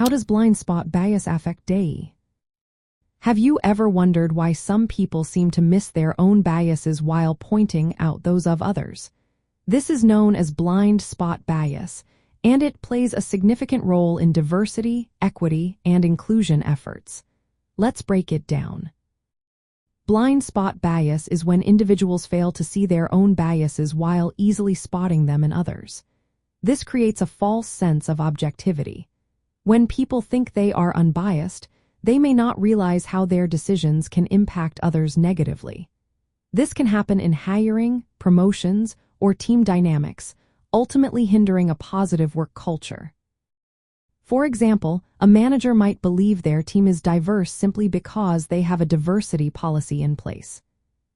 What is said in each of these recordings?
How does blind spot bias affect DEI? Have you ever wondered why some people seem to miss their own biases while pointing out those of others? This is known as blind spot bias, and it plays a significant role in diversity, equity, and inclusion efforts. Let's break it down. Blind spot bias is when individuals fail to see their own biases while easily spotting them in others. This creates a false sense of objectivity. When people think they are unbiased, they may not realize how their decisions can impact others negatively. This can happen in hiring, promotions, or team dynamics, ultimately hindering a positive work culture. For example, a manager might believe their team is diverse simply because they have a diversity policy in place.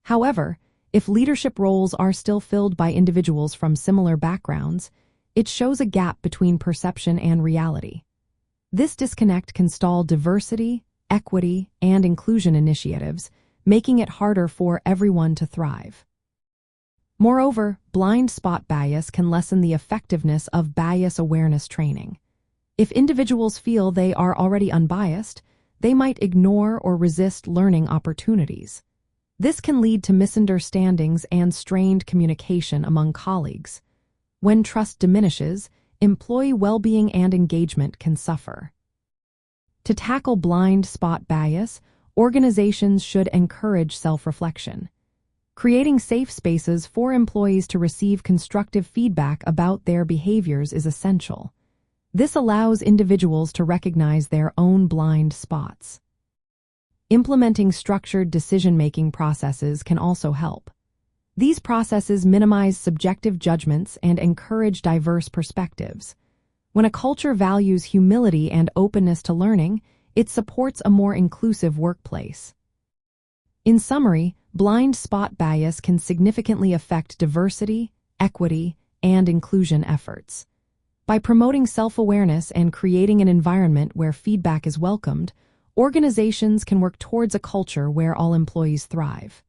However, if leadership roles are still filled by individuals from similar backgrounds, it shows a gap between perception and reality. This disconnect can stall diversity, equity, and inclusion initiatives, making it harder for everyone to thrive. Moreover, blind spot bias can lessen the effectiveness of bias awareness training. If individuals feel they are already unbiased, they might ignore or resist learning opportunities. This can lead to misunderstandings and strained communication among colleagues. When trust diminishes, employee well-being and engagement can suffer. To tackle blind spot bias, organizations should encourage self-reflection. Creating safe spaces for employees to receive constructive feedback about their behaviors is essential. This allows individuals to recognize their own blind spots. Implementing structured decision-making processes can also help. These processes minimize subjective judgments and encourage diverse perspectives. When a culture values humility and openness to learning, it supports a more inclusive workplace. In summary, blind spot bias can significantly affect diversity, equity, and inclusion efforts. By promoting self-awareness and creating an environment where feedback is welcomed, organizations can work towards a culture where all employees thrive.